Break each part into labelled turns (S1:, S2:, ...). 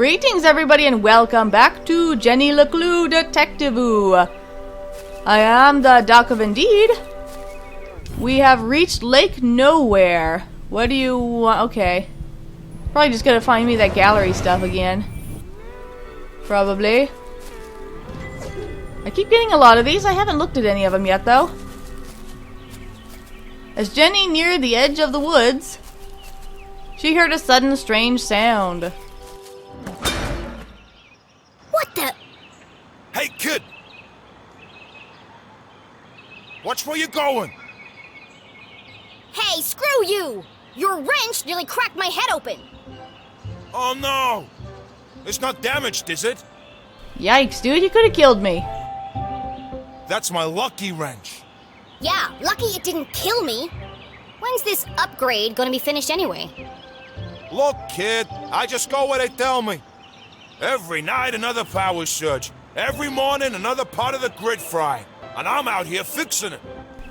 S1: Greetings everybody and welcome back to Jenny LeClue Detectivu. I am the Doc of Indeed. We have reached Lake Noware. What do you want? Okay. Probably just gonna find me that gallery stuff again. Probably. I keep getting a lot of these. I haven't looked at any of them yet though. As Jenny neared the edge of the woods, she heard a sudden strange sound.
S2: What the?
S3: Hey, kid! Watch where you're going!
S2: Hey, screw you! Your wrench nearly cracked my head open!
S3: Oh no! It's not damaged, is it?
S1: Yikes, dude, you could have killed me.
S3: That's my lucky wrench.
S2: Yeah, lucky it didn't kill me. When's this upgrade gonna be finished anyway?
S3: Look, kid, I just go where they tell me. Every night another power surge. Every morning another part of the grid fry. And I'm out here fixing it.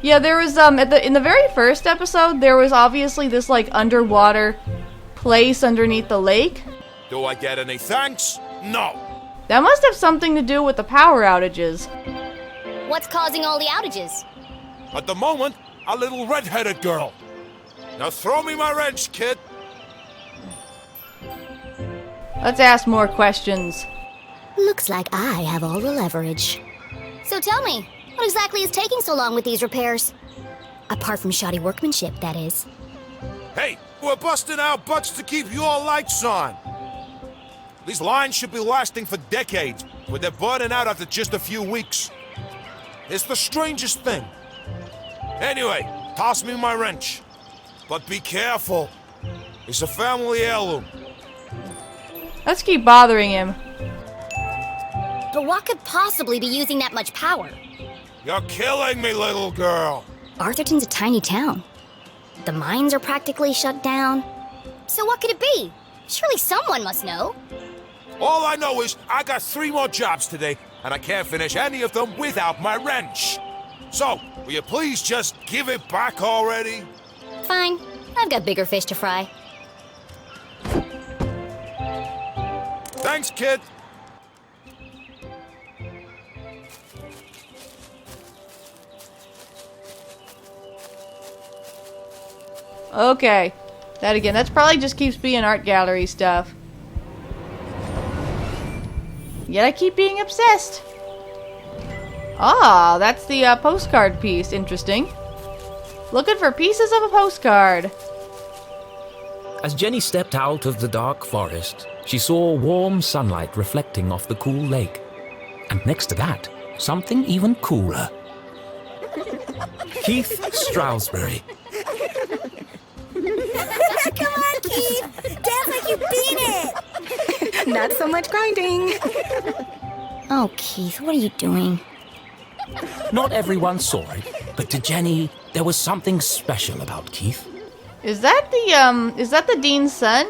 S1: Yeah, there was in the very first episode, there was obviously this like underwater place underneath the lake.
S3: Do I get any thanks? No.
S1: That must have something to do with the power outages.
S2: What's causing all the outages?
S3: At the moment, a little red-headed girl. Now throw me my wrench, kid.
S1: Let's ask more questions.
S2: Looks like I have all the leverage. So tell me, what exactly is taking so long with these repairs? Apart from shoddy workmanship, that is.
S3: Hey, we're busting our butts to keep your lights on. These lines should be lasting for decades, but they're burning out after just a few weeks. It's the strangest thing. Anyway, toss me my wrench. But be careful. It's a family heirloom.
S1: Let's keep bothering him.
S2: But what could possibly be using that much power?
S3: You're killing me, little girl.
S2: Arthurton's a tiny town. The mines are practically shut down. So what could it be? Surely someone must know.
S3: All I know is I got 3 more jobs today, and I can't finish any of them without my wrench. So, will you please just give it back already?
S2: Fine. I've got bigger fish to fry.
S3: Thanks, kid.
S1: Okay. That again, that's probably just keeps being art gallery stuff. Yet I keep being obsessed. Ah, that's the postcard piece. Interesting. Looking for pieces of a postcard.
S4: As Jenny stepped out of the dark forest, she saw warm sunlight reflecting off the cool lake. And next to that, something even cooler. Keith Strussberry.
S5: Come on, Keith! Dance like you beat it! Not so much grinding.
S2: Oh, Keith, what are you doing?
S4: Not everyone saw it, but to Jenny, there was something special about Keith.
S1: Is that the Dean's son?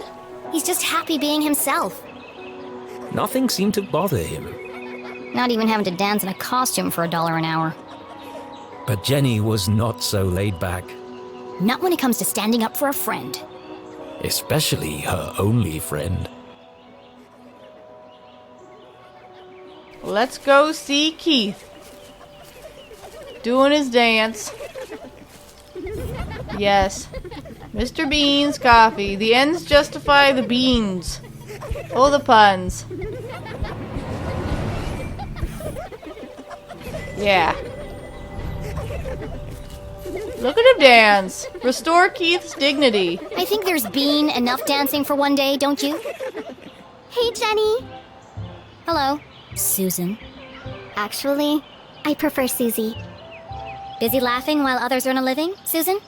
S2: He's just happy being himself.
S4: Nothing seemed to bother him.
S2: Not even having to dance in a costume for $1 an hour.
S4: But Jenny was not so laid back.
S2: Not when it comes to standing up for a friend.
S4: Especially her only friend.
S1: Let's go see Keith. Doing his dance. Yes. Mr. Bean's coffee. The ends justify the beans. Oh, the puns. Yeah. Look at him dance. Restore Keith's dignity.
S2: I think there's been enough dancing for one day, don't you? Hey, Jenny. Hello. Susan. Actually, I prefer Susie. Busy laughing while others earn a living, Susan?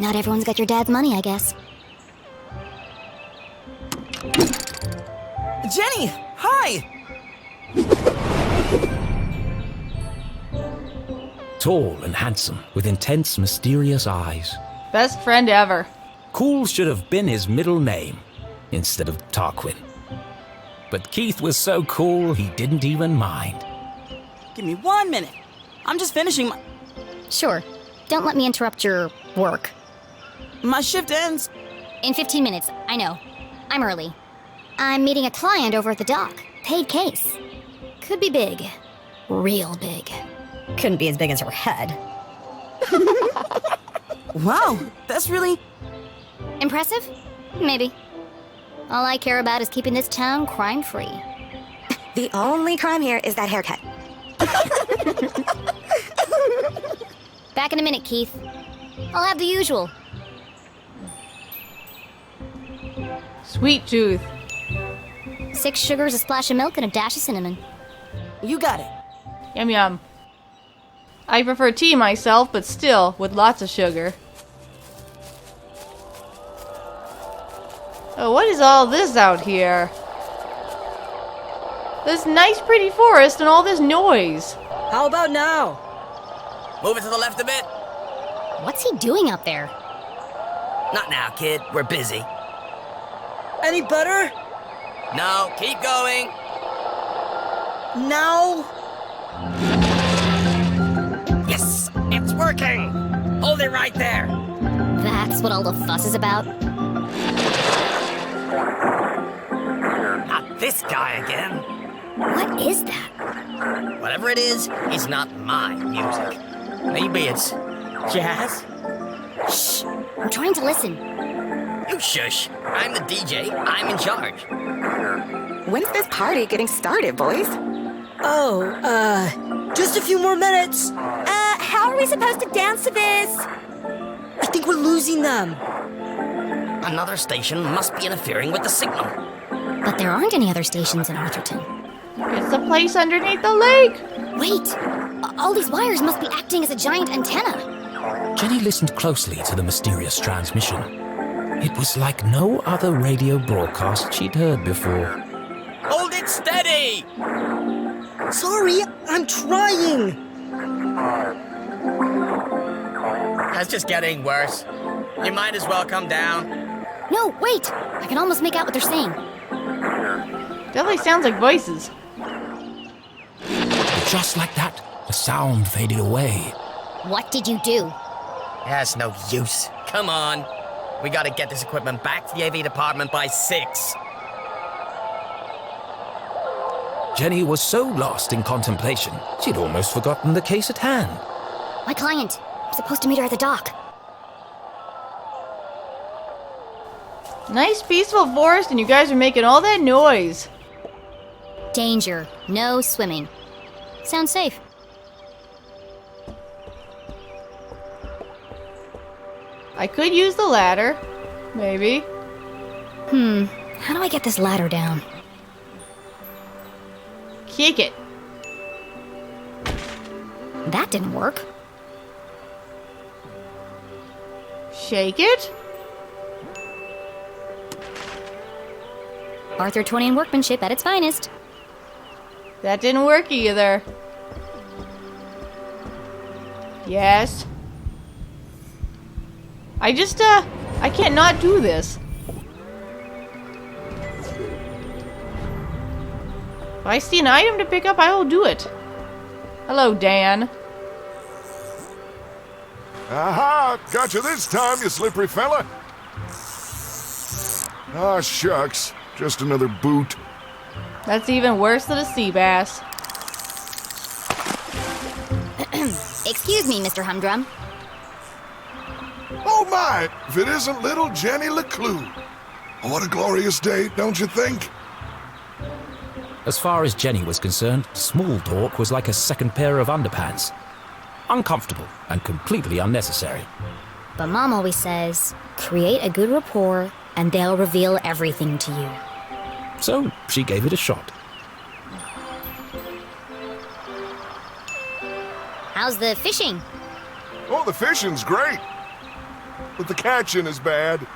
S2: Not everyone's got your dad's money, I guess.
S5: Jenny, hi!
S4: Tall and handsome, with intense, mysterious eyes.
S1: Best friend ever.
S4: Cool should have been his middle name, instead of Tarquin. But Keith was so cool, he didn't even mind.
S5: Give me 1 minute. I'm just finishing my...
S2: Sure. Don't let me interrupt your work.
S5: My shift ends.
S2: In 15 minutes, I know. I'm early. I'm meeting a client over at the dock. Paid case. Could be big. Real big.
S5: Couldn't be as big as her head. Wow, that's really...
S2: Impressive? Maybe. All I care about is keeping this town crime-free.
S5: The only crime here is that haircut.
S2: Back in a minute, Keith. I'll have the usual.
S1: Sweet tooth.
S2: 6 sugars, a splash of milk, and a dash of cinnamon.
S5: You got it.
S1: Yum yum. I prefer tea myself, but still, with lots of sugar. Oh, what is all this out here? This nice pretty forest and all this noise.
S5: How about now?
S6: Move it to the left a bit.
S2: What's he doing up there?
S6: Not now, kid. We're busy.
S5: Any better?
S6: No, keep going.
S5: Now?
S6: Yes, it's working. Hold it right there.
S2: That's what all the fuss is about?
S6: Not this guy again.
S2: What is that?
S6: Whatever it is, it's not my music. Maybe it's jazz?
S2: Shh! I'm trying to listen.
S6: You shush. I'm the DJ. I'm in charge.
S7: When's this party getting started, boys?
S5: Oh, just a few more minutes.
S7: How are we supposed to dance to this?
S5: I think we're losing them.
S6: Another station must be interfering with the signal.
S2: But there aren't any other stations in Arthurton.
S1: It's the place underneath the lake.
S2: Wait! All these wires must be acting as a giant antenna.
S4: Jenny listened closely to the mysterious transmission. It was like no other radio broadcast she'd heard before.
S6: Hold it steady!
S5: Sorry, I'm trying.
S6: That's just getting worse. You might as well come down.
S2: No, wait! I can almost make out what they're saying.
S1: Definitely sounds like voices.
S4: But just like that, the sound faded away.
S2: What did you do?
S6: That's no use. Come on. We gotta get this equipment back to the AV department by 6.
S4: Jenny was so lost in contemplation, she'd almost forgotten the case at hand.
S2: My client. I'm supposed to meet her at the dock.
S1: Nice peaceful forest and you guys are making all that noise.
S2: Danger. No swimming. Sounds safe.
S1: I could use the ladder. Maybe.
S2: How do I get this ladder down?
S1: Kick it.
S2: That didn't work.
S1: Shake it.
S2: Arthurtonian workmanship at its finest.
S1: That didn't work either. Yes. I can't not do this. If I see an item to pick up, I will do it. Hello, Dan.
S8: Aha! Got you this time, you slippery fella. Ah, shucks. Just another boot.
S1: That's even worse than a sea bass.
S2: Excuse me, Mr. Humdrum.
S8: Oh my! If it isn't little Jenny LeClue. What a glorious day, don't you think?
S4: As far as Jenny was concerned, small talk was like a second pair of underpants. Uncomfortable and completely unnecessary.
S2: But Mom always says, create a good rapport and they'll reveal everything to you.
S4: So she gave it a shot.
S2: How's the fishing?
S8: Oh, the fishing's great. But the catching is bad.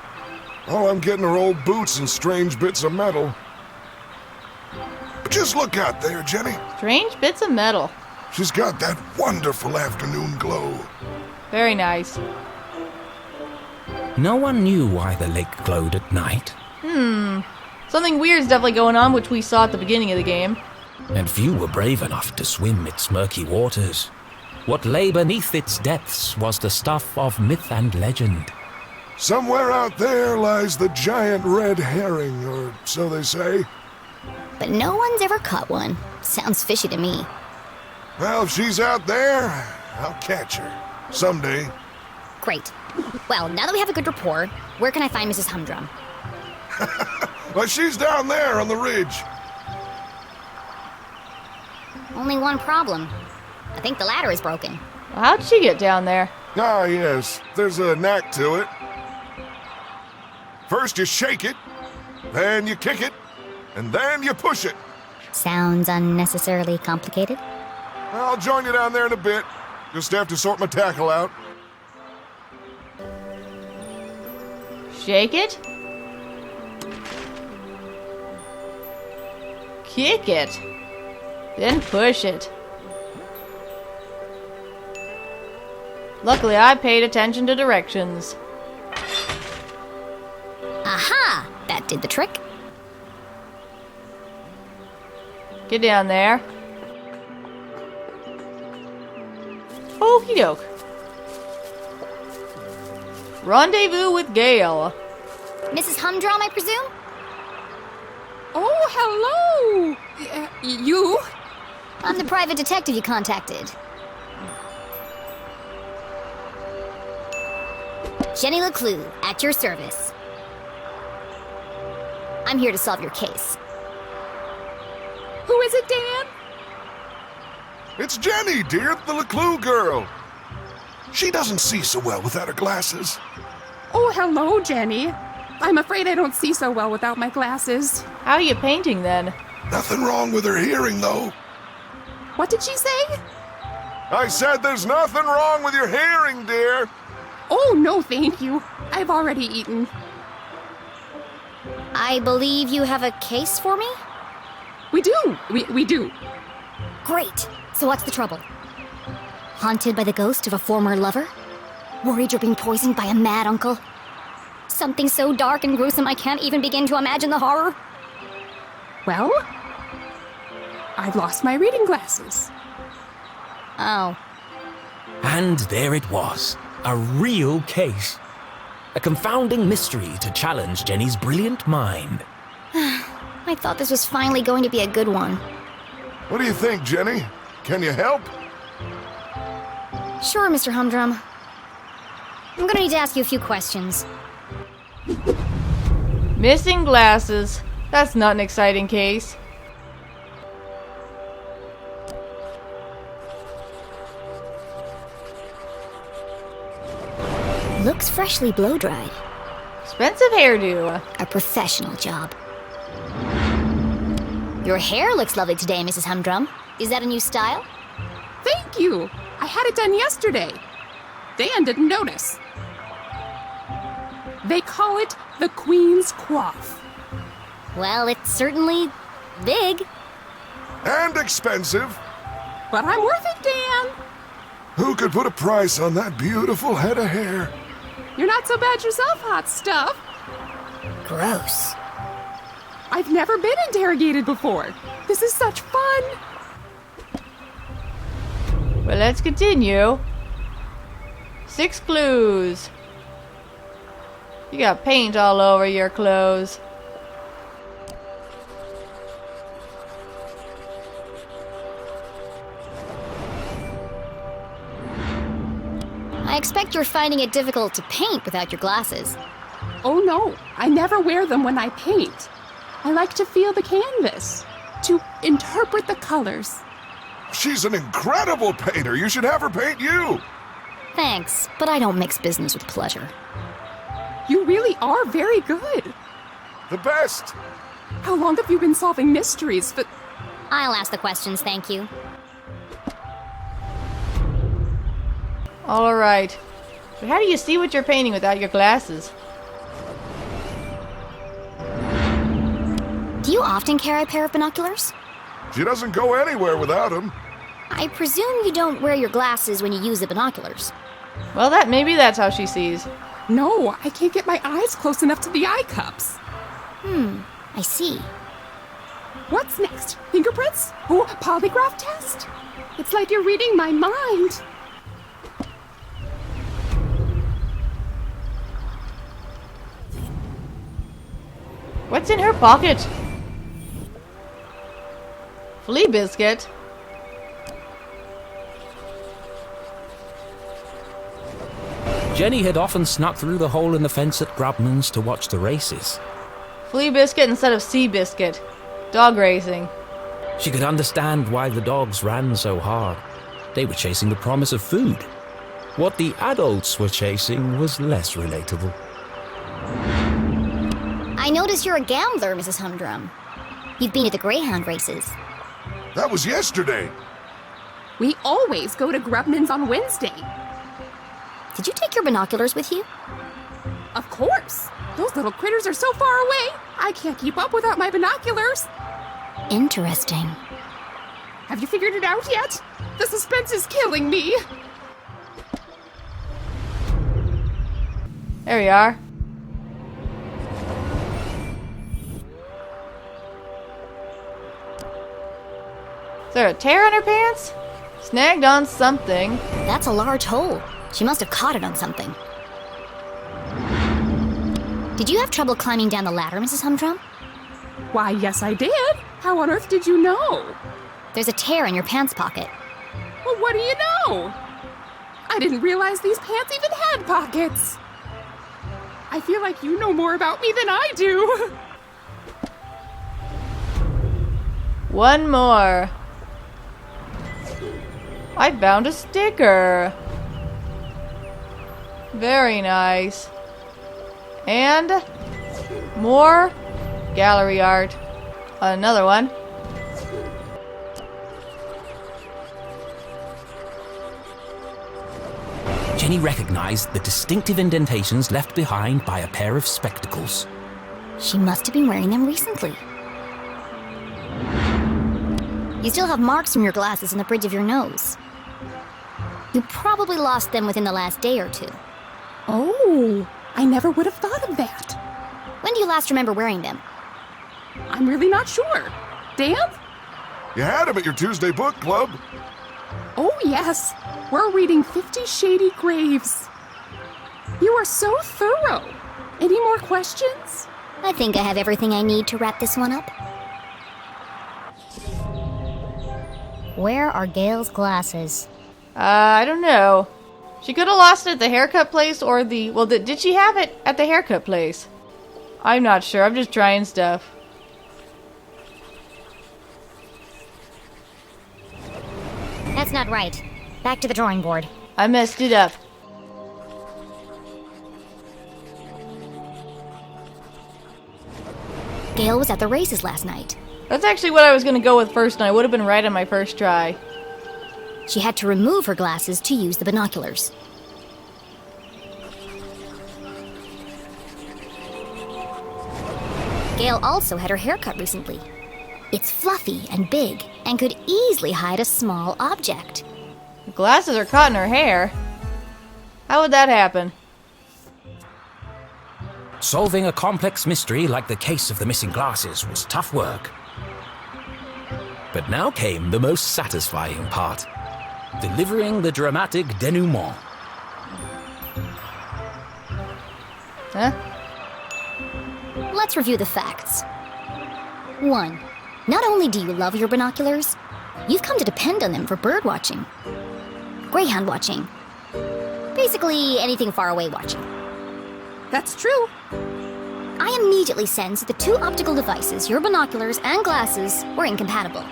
S8: All I'm getting are old boots and strange bits of metal. But just look out there, Jenny.
S1: Strange bits of metal.
S8: She's got that wonderful afternoon glow.
S1: Very nice.
S4: No one knew why the lake glowed at night,
S1: Something weird's definitely going on, which we saw at the beginning of the game.
S4: and few were brave enough to swim its murky waters. What lay beneath its depths was the stuff of myth and legend.
S8: Somewhere out there lies the giant red herring, or so they say.
S2: But no one's ever caught one. Sounds fishy to me.
S8: Well, if she's out there, I'll catch her. Someday.
S2: Great. Well, now that we have a good rapport, where can I find Mrs. Humdrum?
S8: Well, she's down there on the ridge.
S2: Only one problem. I think the ladder is broken.
S1: How'd she get down there?
S8: Ah, yes. There's a knack to it. First you shake it, then you kick it, and then you push it.
S2: Sounds unnecessarily complicated.
S8: I'll join you down there in a bit. Just have to sort my tackle out.
S1: Shake it. Kick it. Then push it. Luckily, I paid attention to directions.
S2: Aha! That did the trick.
S1: Get down there. Okie doke. Rendezvous with Gale.
S2: Mrs. Humdrum, I presume?
S5: Oh, hello! You?
S2: I'm the private detective you contacted. Jenny LeClue, at your service. I'm here to solve your case.
S5: Who is it, Dan?
S8: It's Jenny, dear, the LeClue girl. She doesn't see so well without her glasses.
S5: Oh, hello, Jenny. I'm afraid I don't see so well without my glasses.
S1: How are you painting then?
S8: Nothing wrong with her hearing, though.
S5: What did she say?
S8: I said there's nothing wrong with your hearing, dear.
S5: Oh, no, thank you. I've already eaten.
S2: I believe you have a case for me?
S5: We do. We do.
S2: Great. So what's the trouble? Haunted by the ghost of a former lover? Worried you're being poisoned by a mad uncle? Something so dark and gruesome I can't even begin to imagine the horror?
S5: Well, I've lost my reading glasses.
S2: Oh.
S4: And there it was. A real case. A confounding mystery to challenge Jenny's brilliant mind.
S2: I thought this was finally going to be a good one.
S8: What do you think, Jenny? Can you help?
S2: Sure, Mr. Humdrum. I'm gonna need to ask you a few questions.
S1: Missing glasses. That's not an exciting case.
S2: Looks freshly blow-dried.
S1: Expensive hairdo.
S2: A professional job. Your hair looks lovely today, Mrs. Humdrum. Is that a new style?
S5: Thank you. I had it done yesterday. Dan didn't notice. They call it the Queen's Coif.
S2: Well, it's certainly big.
S8: And expensive.
S5: But I'm worth it, Dan.
S8: Who could put a price on that beautiful head of hair?
S5: You're not so bad yourself, hot stuff.
S2: Gross.
S5: I've never been interrogated before. This is such fun.
S1: Well, let's continue. 6 clues. You got paint all over your clothes.
S2: I expect you're finding it difficult to paint without your glasses.
S5: Oh no, I never wear them when I paint. I like to feel the canvas, to interpret the colors.
S8: She's an incredible painter. You should have her paint you.
S2: Thanks, but I don't mix business with pleasure.
S5: You really are very good.
S8: The best.
S5: How long have you been solving mysteries? But
S2: I'll ask the questions, thank you.
S1: Alright. But how do you see what you're painting without your glasses?
S2: Do you often carry a pair of binoculars?
S8: She doesn't go anywhere without them.
S2: I presume you don't wear your glasses when you use the binoculars.
S1: Well, maybe that's how she sees.
S5: no, I can't get my eyes close enough to the eye cups.
S2: I see.
S5: What's next? Fingerprints? Oh, polygraph test? It's like you're reading my mind.
S1: What's in her pocket? Flea biscuit?
S4: Jenny had often snuck through the hole in the fence at Grubman's to watch the races.
S1: Flea biscuit instead of sea biscuit. Dog racing.
S4: She could understand why the dogs ran so hard. They were chasing the promise of food. What the adults were chasing was less relatable.
S2: I notice you're a gambler, Mrs. Humdrum. You've been at the Greyhound races.
S8: That was yesterday.
S5: We always go to Grubman's on Wednesday.
S2: Did you take your binoculars with you?
S5: Of course. Those little critters are so far away, I can't keep up without my binoculars.
S2: Interesting.
S5: Have you figured it out yet? The suspense is killing me.
S1: There we are. Is there a tear on her pants? Snagged on something.
S2: That's a large hole. She must have caught it on something. Did you have trouble climbing down the ladder, Mrs. Humdrum?
S5: Why, yes, I did. How on earth did you know?
S2: There's a tear in your pants pocket.
S5: Well, what do you know? I didn't realize these pants even had pockets. I feel like you know more about me than I do.
S1: One more. I found a sticker. Very nice. And more gallery art. Another one.
S4: Jenny recognized the distinctive indentations left behind by a pair of spectacles.
S2: She must have been wearing them recently. You still have marks from your glasses on the bridge of your nose. You probably lost them within the last day or two.
S5: Oh, I never would have thought of that.
S2: When do you last remember wearing them?
S5: I'm really not sure. Dan?
S8: You had them at your Tuesday book club.
S5: Oh, yes. We're reading 50 Shady Graves. You are so thorough. Any more questions?
S2: I think I have everything I need to wrap this one up. Where are Gail's glasses?
S1: I don't know. She could have lost it at the haircut place or the... Well, did she have it at the haircut place? I'm not sure. I'm just trying stuff.
S2: That's not right. Back to the drawing board.
S1: I messed it up.
S2: Gail was at the races last night.
S1: That's actually what I was going to go with first, and I would have been right on my first try.
S2: She had to remove her glasses to use the binoculars. Gail also had her hair cut recently. It's fluffy and big and could easily hide a small object.
S1: The glasses are caught in her hair. How would that happen?
S4: Solving a complex mystery like the case of the missing glasses was tough work. But now came the most satisfying part. Delivering the dramatic denouement.
S1: Huh?
S2: Let's review the facts. 1. Not only do you love your binoculars, you've come to depend on them for bird watching, greyhound watching, basically anything far away watching.
S5: That's true.
S2: I immediately sensed the two optical devices, your binoculars and glasses, were incompatible.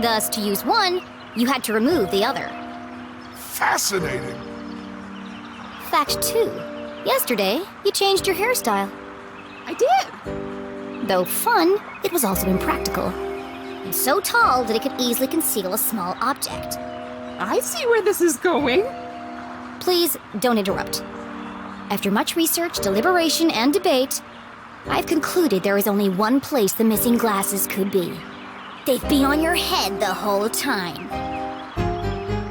S2: Thus, to use one, you had to remove the other.
S8: Fascinating.
S2: Fact 2. Yesterday, you changed your hairstyle.
S5: I did.
S2: Though fun, it was also impractical. And so tall that it could easily conceal a small object.
S5: I see where this is going.
S2: Please, don't interrupt. After much research, deliberation, and debate, I've concluded there is only one place the missing glasses could be. They've been on your head the whole time.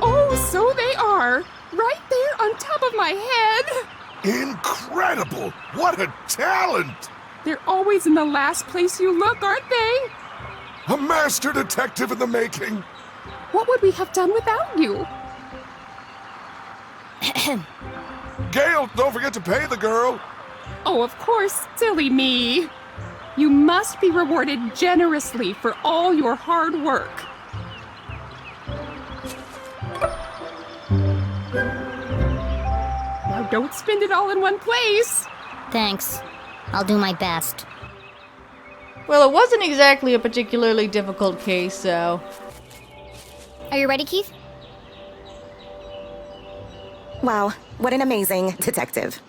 S5: Oh, so they are. Right there on top of my head.
S8: Incredible! What a talent!
S5: They're always in the last place you look, aren't they?
S8: A master detective in the making.
S5: What would we have done without you?
S8: Gail, don't forget to pay the girl.
S5: Oh, of course, silly me. You must be rewarded generously for all your hard work. Now don't spend it all in one place.
S2: Thanks. I'll do my best.
S1: Well, it wasn't exactly a particularly difficult case, so...
S2: Are you ready, Keith?
S7: Wow, what an amazing detective.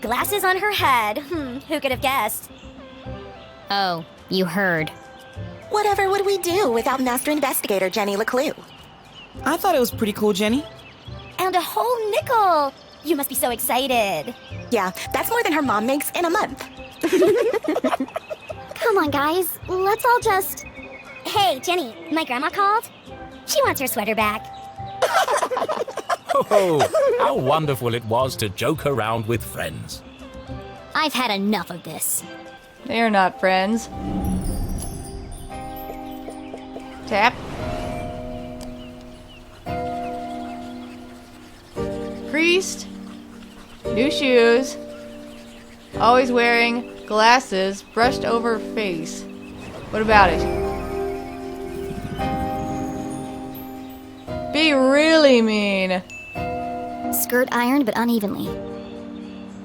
S2: Glasses on her head. Who could have guessed? Oh, you heard.
S7: Whatever would we do without Master Investigator Jenny LeClue?
S9: I thought it was pretty cool, Jenny.
S2: And a whole nickel! You must be so excited.
S7: Yeah, that's more than her mom makes in a month.
S2: Come on, guys. Let's all just... Hey, Jenny, my grandma called. She wants her sweater back.
S4: Oh, how wonderful it was to joke around with friends.
S2: I've had enough of this.
S1: They're not friends. Tap. Priest. New shoes. Always wearing glasses, brushed over face. What about it? Be really mean.
S2: Skirt ironed but unevenly.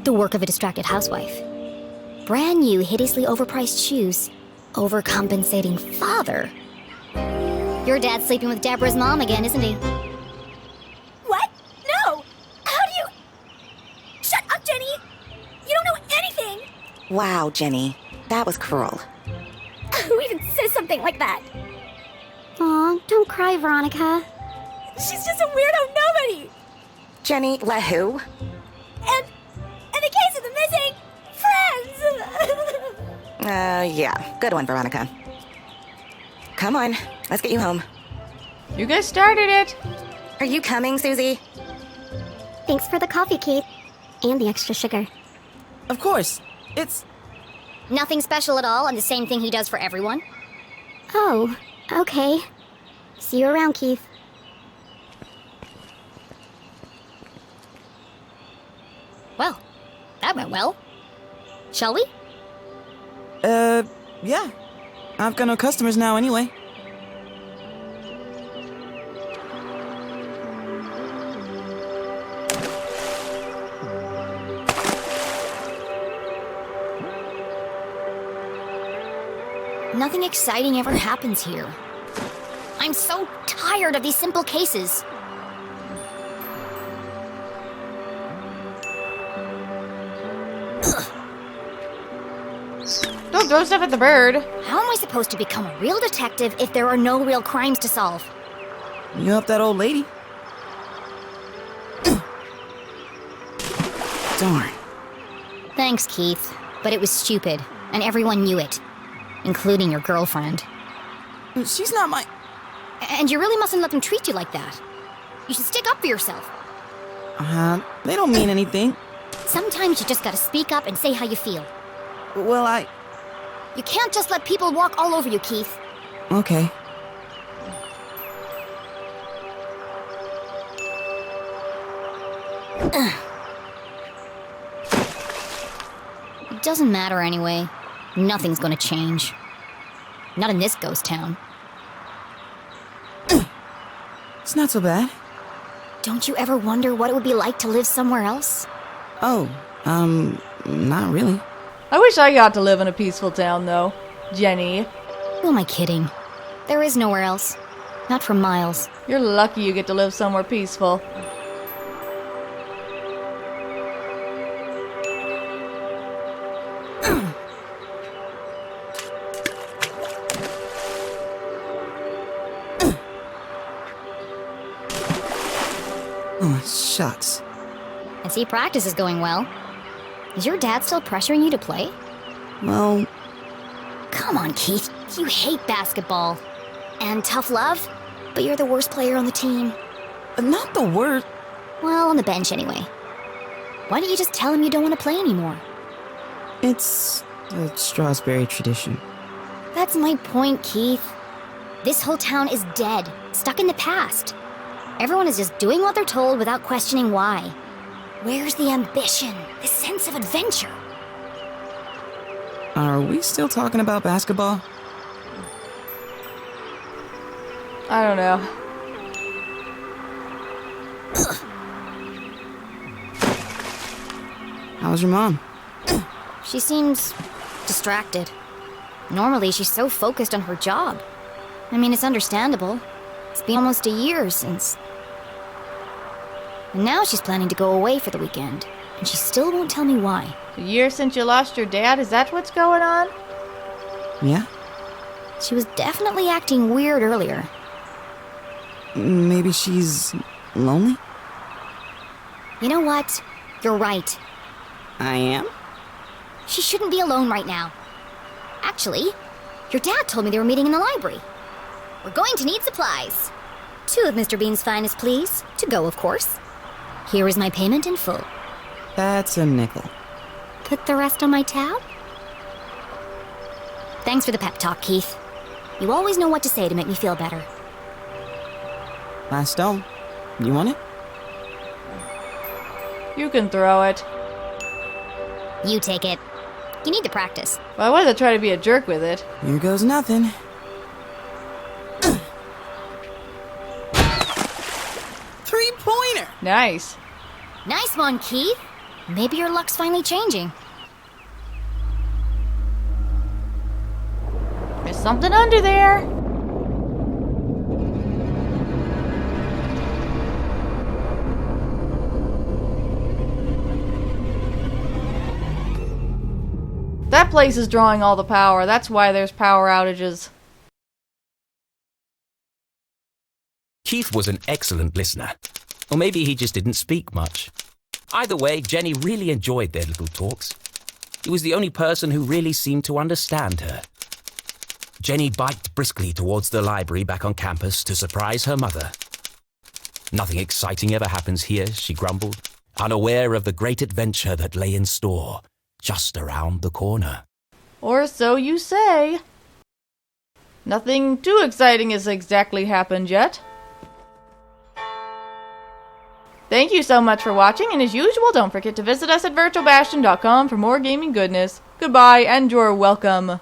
S2: The work of a distracted housewife. Brand new, hideously overpriced shoes. Overcompensating father. Your dad's sleeping with Deborah's mom again, isn't he?
S10: What? No! How do you... Shut up, Jenny! You don't know anything!
S7: Wow, Jenny, that was cruel.
S10: Who even says something like that?
S2: Aw, don't cry, Veronica.
S10: She's just a weirdo nobody!
S7: Jenny, let who?
S10: And in the case of the missing... friends!
S7: Yeah, good one, Veronica. Come on, let's get you home.
S1: You guys started it.
S7: Are you coming, Susie?
S2: Thanks for the coffee, Kate. And the extra sugar.
S9: Of course. It's...
S2: Nothing special at all, and the same thing he does for everyone? Oh, okay. See you around, Keith. Well, that went well. Shall we?
S9: Yeah. I've got no customers now anyway.
S2: Nothing exciting ever happens here. I'm so tired of these simple cases.
S1: Don't throw stuff at the bird.
S2: How am I supposed to become a real detective if there are no real crimes to solve?
S9: You help that old lady. Darn.
S2: Thanks, Keith. But it was stupid, and everyone knew it. Including your girlfriend.
S9: She's not my...
S2: And you really mustn't let them treat you like that. You should stick up for yourself.
S9: They don't mean anything.
S2: Sometimes you just gotta speak up and say how you feel.
S9: Well,
S2: You can't just let people walk all over you, Keith.
S9: Okay.
S2: It doesn't matter anyway. Nothing's gonna change. Not in this ghost town.
S9: It's not so bad.
S2: Don't you ever wonder what it would be like to live somewhere else?
S9: Oh, not really.
S1: I wish I got to live in a peaceful town, though. Jenny.
S2: Who am I kidding? There is nowhere else. Not for miles.
S1: You're lucky you get to live somewhere peaceful.
S9: Oh, shucks.
S2: I see practice is going well. Is your dad still pressuring you to play?
S9: Well,
S2: Come on, Keith. You hate basketball. And tough love, but you're the worst player on the team.
S9: not the worst.
S2: Well, on the bench anyway. Why don't you just tell him you don't want to play anymore?
S9: It's a Strussberry tradition.
S2: That's my point, Keith. This whole town is dead, stuck in the past. Everyone is just doing what they're told without questioning why. Where's the ambition, the sense of adventure?
S9: Are we still talking about basketball?
S1: I don't know.
S9: How's your mom?
S2: She seems distracted. Normally, she's so focused on her job. I mean, it's understandable. It's been almost a year since... And now she's planning to go away for the weekend. And she still won't tell me why.
S1: A year since you lost your dad? Is that what's going on?
S9: Yeah?
S2: She was definitely acting weird earlier.
S9: Maybe she's lonely?
S2: You know what? You're right.
S9: I am?
S2: She shouldn't be alone right now. Actually, your dad told me they were meeting in the library. We're going to need supplies. 2 of Mr. Bean's finest, please. To go, of course. Here is my payment in full.
S9: That's a nickel.
S2: Put the rest on my tab? Thanks for the pep talk, Keith. You always know what to say to make me feel better.
S9: Last stone. You want it?
S1: You can throw it.
S2: You take it. You need to practice.
S1: Well, I wasn't trying to be a jerk with it.
S9: Here goes nothing. Three-pointer!
S1: Nice.
S2: Nice one, Keith. Maybe your luck's finally changing.
S1: There's something under there. That place is drawing all the power. That's why there's power outages.
S4: Keith was an excellent listener. Or maybe he just didn't speak much. Either way, Jenny really enjoyed their little talks. He was the only person who really seemed to understand her. Jenny biked briskly towards the library back on campus to surprise her mother. Nothing exciting ever happens here, she grumbled, unaware of the great adventure that lay in store just around the corner.
S1: Or so you say. Nothing too exciting has exactly happened yet. Thank you so much for watching, and as usual, don't forget to visit us at virtualbastion.com for more gaming goodness. Goodbye, and you're welcome.